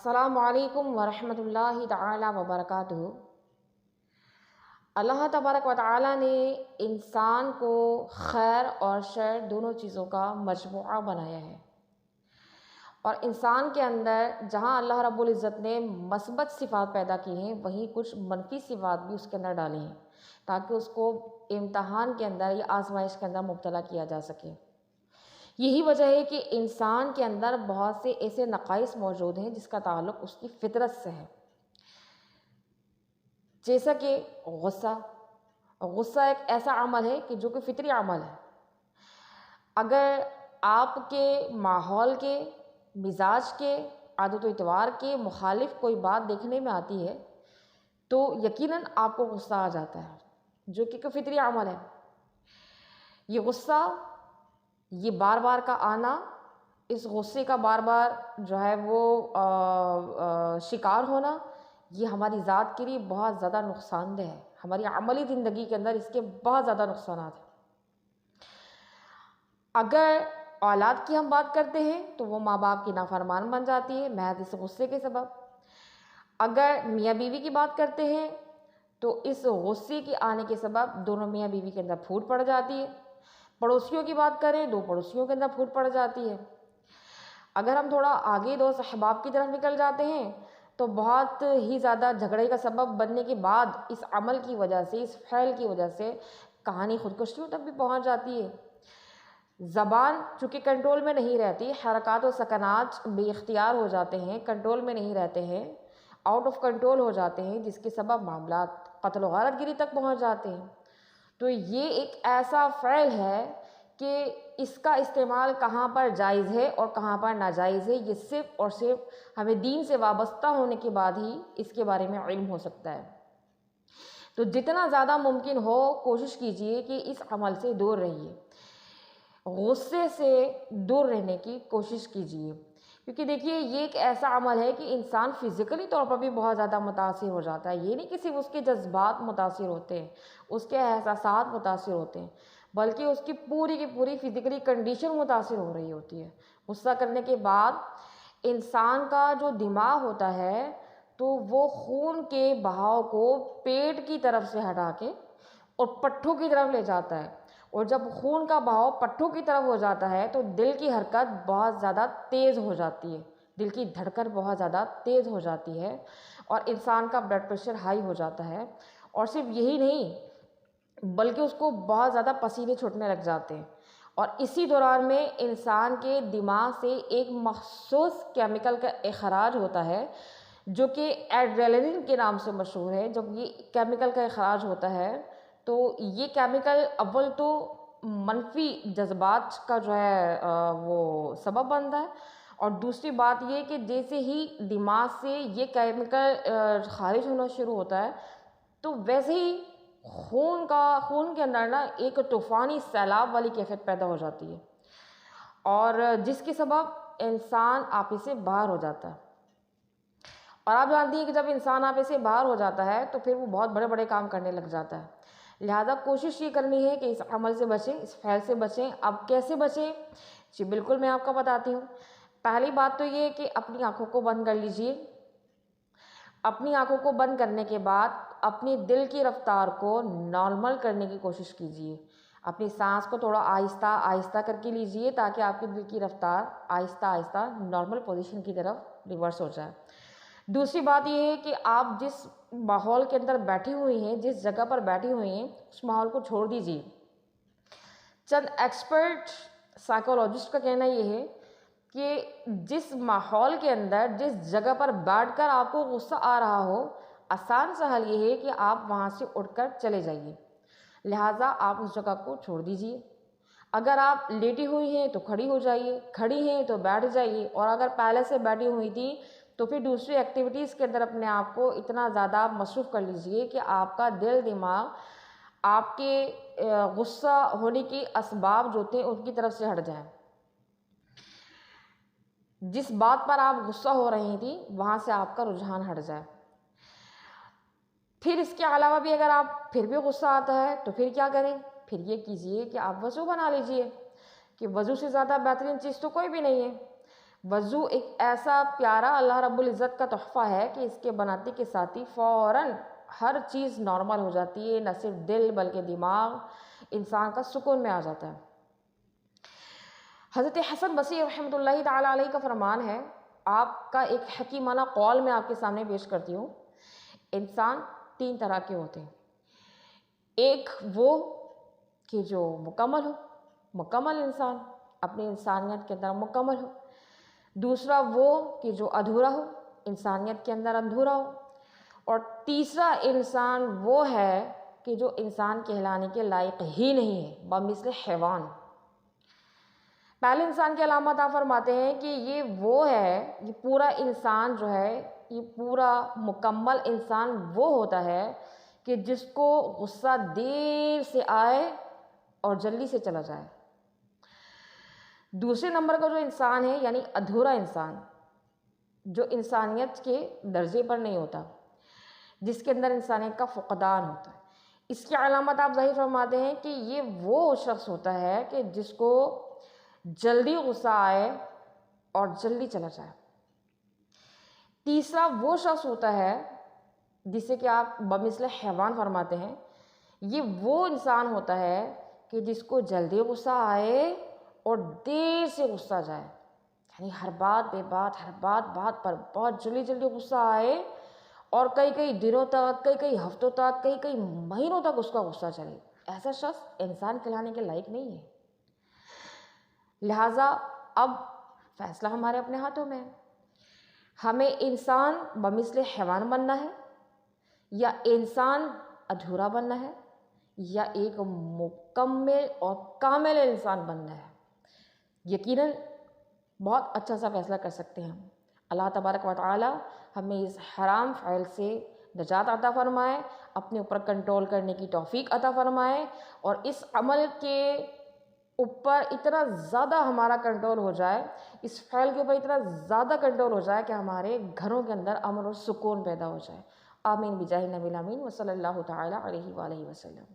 السلام علیکم ورحمۃ اللہ تعالی وبرکاتہ۔ اللہ تبارک و تعالی نے انسان کو خیر اور شر دونوں چیزوں کا مجموعہ بنایا ہے، اور انسان کے اندر جہاں اللہ رب العزت نے مثبت صفات پیدا کی ہیں، وہیں کچھ منفی صفات بھی اس کے اندر ڈالی ہیں تاکہ اس کو امتحان کے اندر یا آزمائش کے اندر مبتلا کیا جا سکے۔ یہی وجہ ہے کہ انسان کے اندر بہت سے ایسے نقائص موجود ہیں جس کا تعلق اس کی فطرت سے ہے، جیسا کہ غصہ ایک ایسا عمل ہے کہ جو کہ فطری عمل ہے۔ اگر آپ کے ماحول کے، مزاج کے، عادت و اعتبار کے مخالف کوئی بات دیکھنے میں آتی ہے تو یقیناً آپ کو غصہ آ جاتا ہے، جو کہ فطری عمل ہے۔ یہ غصہ، یہ بار بار کا آنا، اس غصے کا بار بار جو ہے وہ شکار ہونا، یہ ہماری ذات کے لیے بہت زیادہ نقصان دہ ہے۔ ہماری عملی زندگی کے اندر اس کے بہت زیادہ نقصانات ہیں۔ اگر اولاد کی ہم بات کرتے ہیں تو وہ ماں باپ کی نافرمان بن جاتی ہے محض اس غصے کے سبب۔ اگر میاں بیوی کی بات کرتے ہیں تو اس غصے کے آنے کے سبب دونوں میاں بیوی کے اندر پھوٹ پڑ جاتی ہے۔ پڑوسیوں کی بات کریں، دو پڑوسیوں کے اندر پھوٹ پڑ جاتی ہے۔ اگر ہم تھوڑا آگے دوست احباب کی طرف نکل جاتے ہیں تو بہت ہی زیادہ جھگڑے کا سبب بننے کے بعد اس عمل کی وجہ سے، اس فعل کی وجہ سے کہانی خودکشیوں تک بھی پہنچ جاتی ہے۔ زبان چونکہ کنٹرول میں نہیں رہتی، حرکات و سکنات بے اختیار ہو جاتے ہیں، کنٹرول میں نہیں رہتے ہیں، آؤٹ آف کنٹرول ہو جاتے ہیں، جس کے سبب معاملات قتل و غارت گری تک پہنچ جاتے ہیں۔ تو یہ ایک ایسا فعل ہے کہ اس کا استعمال کہاں پر جائز ہے اور کہاں پر ناجائز ہے، یہ صرف اور صرف ہمیں دین سے وابستہ ہونے کے بعد ہی اس کے بارے میں علم ہو سکتا ہے۔ تو جتنا زیادہ ممکن ہو کوشش کیجئے کہ اس عمل سے دور رہیے، غصے سے دور رہنے کی کوشش کیجئے، کیونکہ دیکھیے یہ ایک ایسا عمل ہے کہ انسان فزیکلی طور پر بھی بہت زیادہ متاثر ہو جاتا ہے۔ یہ نہیں کہ صرف اس کے جذبات متاثر ہوتے ہیں، اس کے احساسات متاثر ہوتے ہیں، بلکہ اس کی پوری فزیکلی کنڈیشن متاثر ہو رہی ہوتی ہے۔ غصہ کرنے کے بعد انسان کا جو دماغ ہوتا ہے تو وہ خون کے بہاؤ کو پیٹ کی طرف سے ہٹا کے اور پٹھوں کی طرف لے جاتا ہے، اور جب خون کا بہاؤ پٹھوں کی طرف ہو جاتا ہے تو دل کی حرکت بہت زیادہ تیز ہو جاتی ہے، دل کی دھڑکن بہت زیادہ تیز ہو جاتی ہے، اور انسان کا بلڈ پریشر ہائی ہو جاتا ہے۔ اور صرف یہی نہیں بلکہ اس کو بہت زیادہ پسینے چھوٹنے لگ جاتے ہیں، اور اسی دوران میں انسان کے دماغ سے ایک مخصوص کیمیکل کا اخراج ہوتا ہے جو کہ ایڈرینلن کے نام سے مشہور ہے۔ جب یہ کیمیکل کا اخراج ہوتا ہے تو یہ کیمیکل اول تو منفی جذبات کا جو ہے وہ سبب بنتا ہے، اور دوسری بات یہ کہ جیسے ہی دماغ سے یہ کیمیکل خارج ہونا شروع ہوتا ہے تو ویسے ہی خون کے اندر ایک طوفانی سیلاب والی کیفیت پیدا ہو جاتی ہے، اور جس کے سبب انسان آپے سے باہر ہو جاتا ہے۔ اور آپ جانتی ہیں کہ جب انسان آپے سے باہر ہو جاتا ہے تو پھر وہ بہت بڑے کام کرنے لگ جاتا ہے۔ لہذا کوشش یہ کرنی ہے کہ اس عمل سے بچیں، اس فعل سے بچیں۔ اب کیسے بچیں؟ جی بالکل، میں آپ کو بتاتی ہوں۔ پہلی بات تو یہ کہ اپنی آنکھوں کو بند کر لیجئے۔ اپنی آنکھوں کو بند کرنے کے بعد اپنی دل کی رفتار کو نارمل کرنے کی کوشش کیجئے۔ اپنی سانس کو تھوڑا آہستہ کر کے لیجئے تاکہ آپ کی دل کی رفتار آہستہ نارمل پوزیشن کی طرف ریورس ہو جائے۔ دوسری بات یہ ہے کہ آپ جس ماحول کے اندر بیٹھی ہوئی ہیں، جس جگہ پر بیٹھی ہوئی ہیں، اس ماحول کو چھوڑ دیجئے۔ چند ایکسپرٹ سائیکولوجسٹ کا کہنا یہ ہے کہ جس ماحول کے اندر، جس جگہ پر بیٹھ کر آپ کو غصہ آ رہا ہو، آسان سا حل یہ ہے کہ آپ وہاں سے اٹھ کر چلے جائیے۔ لہٰذا آپ اس جگہ کو چھوڑ دیجئے۔ اگر آپ لیٹی ہوئی ہیں تو کھڑی ہو جائیے، کھڑی ہیں تو بیٹھ جائیے، اور اگر پہلے سے بیٹھی ہوئی تھی تو پھر دوسری ایکٹیویٹیز کے اندر اپنے آپ کو اتنا زیادہ مصروف کر لیجئے کہ آپ کا دل دماغ آپ کے غصہ ہونے کی اسباب جو تھے ان کی طرف سے ہٹ جائیں۔ جس بات پر آپ غصہ ہو رہی تھی وہاں سے آپ کا رجحان ہٹ جائے۔ پھر اس کے علاوہ بھی اگر آپ پھر بھی غصہ آتا ہے تو پھر کیا کریں؟ پھر یہ کیجئے کہ آپ وضو بنا لیجئے، کہ وضو سے زیادہ بہترین چیز تو کوئی بھی نہیں ہے۔ وضو ایک ایسا پیارا اللہ رب العزت کا تحفہ ہے کہ اس کے بناتے کے ساتھ ہی فوراً ہر چیز نارمل ہو جاتی ہے، نہ صرف دل بلکہ دماغ انسان کا سکون میں آ جاتا ہے۔ حضرت حسن بصری رحمۃ اللہ تعالیٰ علیہ کا فرمان ہے، آپ کا ایک حکیمانہ قول میں آپ کے سامنے پیش کرتی ہوں۔ انسان 3 طرح کے ہوتے ہیں، ایک وہ کہ جو مکمل ہو، مکمل انسان اپنی انسانیت کے اندر مکمل ہو، دوسرا وہ کہ جو ادھورا ہو، انسانیت کے اندر ادھورا ہو، اور تیسرا انسان وہ ہے کہ جو انسان کہلانے کے لائق ہی نہیں ہے، بمثل حیوان۔ پہلے انسان کی علامت آپ فرماتے ہیں کہ یہ وہ ہے، یہ پورا انسان جو ہے، یہ پورا مکمل انسان وہ ہوتا ہے کہ جس کو غصہ دیر سے آئے اور جلدی سے چلا جائے۔ دوسرے نمبر کا جو انسان ہے یعنی ادھورا انسان، جو انسانیت کے درجے پر نہیں ہوتا، جس کے اندر انسانیت کا فقدان ہوتا ہے۔ اس کی علامت آپ ظاہر فرماتے ہیں کہ یہ وہ شخص ہوتا ہے کہ جس کو جلدی غصہ آئے اور جلدی چلا جائے۔ تیسرا وہ شخص ہوتا ہے جسے کہ آپ بمثل حیوان فرماتے ہیں، یہ وہ انسان ہوتا ہے کہ جس کو جلدی غصہ آئے اور دیر سے غصہ جائے، یعنی ہر بات بے بات، ہر بات پر بہت جلدی جلدی غصہ آئے اور کئی دنوں تک، کئی ہفتوں تک، کئی مہینوں تک اس کا غصہ چلے۔ ایسا شخص انسان کہلانے کے لائق نہیں ہے۔ لہٰذا اب فیصلہ ہمارے اپنے ہاتھوں میں ہے، ہمیں انسان بمثل حیوان بننا ہے، یا انسان ادھورا بننا ہے، یا ایک مکمل اور کامل انسان بننا ہے۔ یقیناً بہت اچھا سا فیصلہ کر سکتے ہیں ہم۔ اللہ تبارک و تعالی ہمیں اس حرام فعل سے نجات عطا فرمائے، اپنے اوپر کنٹرول کرنے کی توفیق عطا فرمائے، اور اس عمل کے اوپر اتنا زیادہ ہمارا کنٹرول ہو جائے، اس فعل کے اوپر اتنا زیادہ کنٹرول ہو جائے کہ ہمارے گھروں کے اندر امن اور سکون پیدا ہو جائے۔ آمین بجاہ نبی الامین وصلی اللہ تعالی علیہ وآلہ وسلم۔